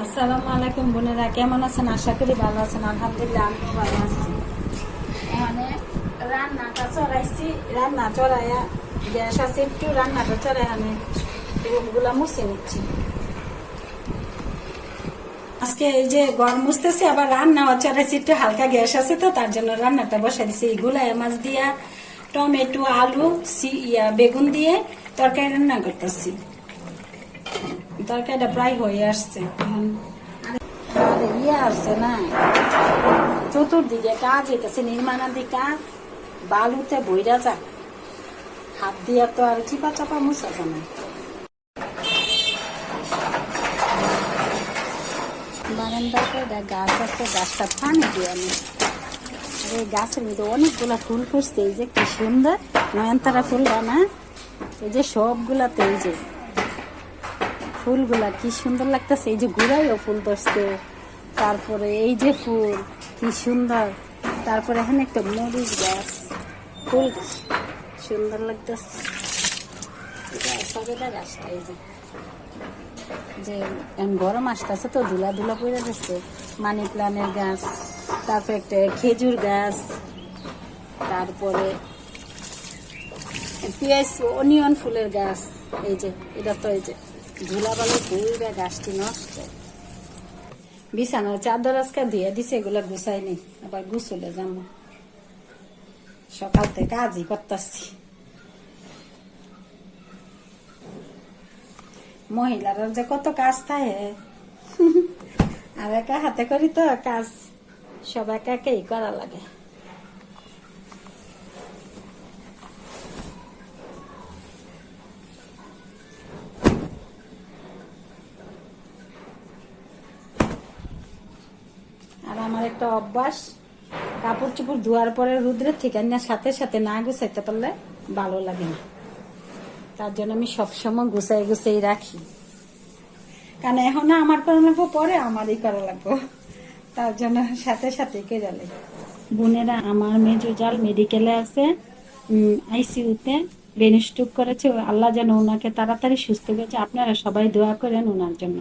আসসালামু আলাইকুম বোনেরা, কেমন আছেন? আশা করি ভালো আছেন। আলহামদুলিল্লাহ আমিও ভালো আছি। এখানে রান্নাটা চড়াইছি, রান্না চড়াইয়া গ্যাস আছে একটু, রান্নাটা চড়াই আমি রুমগুলা মুছে নিচ্ছি। আজকে এই যে ঘর মুছতেছি, আবার রান্নাও চড়াইছি, একটু হালকা গ্যাস আছে তো তার জন্য রান্নাটা বসাই দিছি। এই গুলাই মাছ দিয়া টমেটো আলু বেগুন দিয়ে তরকারি রান্না করতেছি। তরকারিটা প্রায় হয়ে আসছে। আর আছে না, চতুর্দিকে কাজ হইতেছে, নির্মাণাদি কাজ, বালুতে বইরা যাক, হাত দিয়া তো আর চিপা চাপা মুছা যায় না। বারান্দাতে গাছ আছে, গাছটা পানি দিয়ে আমি। আর এই গাছের মধ্যে অনেকগুলা ফুল ফুটছে, এই যে কি সুন্দর নয়নতারা ফুলটা না, এই যে সবগুলাতে এই যে ফুলগুলা কি সুন্দর লাগতেছে। এই যে গুড়াইও ফুল ধরছে, তারপরে এই যে ফুল কি সুন্দর, তারপরে এখানে একটা মরিচ গাছ, ফুল সুন্দর লাগতেছে। গাছটা এই যে গরম আসতেছে তো ধুলা ধুলা পড়ে যাচ্ছে। মানি প্লান্টের গাছ, তারপরে একটা খেজুর গাছ, তারপরে পেঁয়াজ অনিয়ন ফুলের গাছ। এই যে এটা তো এই যে ধুলাবালি পুরা গাছটি নষ্ট। বিছানার চাদর আজকে দিয়ে দিছে, এগুলা গুছাইনি, আবার গুছলে যাবো। সকাল থেকে কাজই করতেছি। মহিলারা যে কত কাজ থাকে, আর একা হাতে করি তো কাজ, সব একা একাই করা লাগে। আর আমার একটা অভ্যাস, কাপড় চোপড় ধোয়ার পরে রুদ্রের থেকে সাথে সাথে না গুছাইতে পারলে ভালো লাগে না। তার জন্য আমি সবসময় গুছাই গুছাই রাখি, কারণ এখন আমার করা লাগবো, পরে আমারই করা লাগবো, তার জন্য সাথে সাথে কেরালে। বোনেরা, আমার মেজো জাল মেডিকেলে আছে, আইসিইউতে ব্রেন স্ট্রোক করেছে। আল্লাহ যেন ওনাকে তাড়াতাড়ি সুস্থ করেছে। আপনারা সবাই দোয়া করেন ওনার জন্য।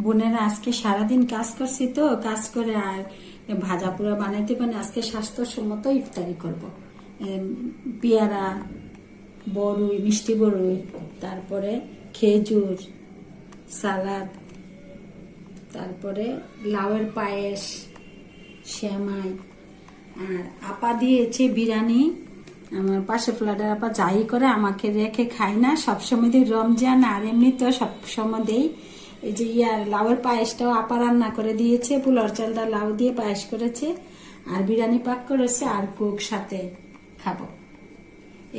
বোনেরা, আজকে সারাদিন কাজ করছি তো, কাজ করে আর ভাজা পোড়া বানাইতে পারি। আজকে স্বাস্থ্যসম্মত ইফতারি করব। পেয়ারা, বড়ই, মিষ্টি বড়ই, তারপরে খেজুর, সালাদ, তারপরে লাউয়ের পায়েস, শ্যামাই, আর আপা দিয়েছে বিরিয়ানি। আমার পাশে ফ্ল্যাটের আপা যাই করে আমাকে রেখে খাই না, সবসময় দিই রমজান আর এমনি তো সবসময় দেই। এই যে লাউয়ের পায়েসটাও আপা রান্না করে দিয়েছে, পোলার চালটা লাউ দিয়ে পায়েস করেছে, আর বিরিয়ানি পাক করেছে, আর কোক সাথে খাবো।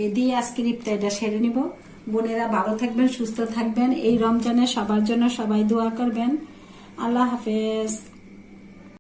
এই দিয়ে আজকে ইফতারিটা সেরে নিব। বোনেরা ভালো থাকবেন, সুস্থ থাকবেন। এই রমজানে সবার জন্য সবাই দোয়া করবেন। আল্লাহ হাফেজ।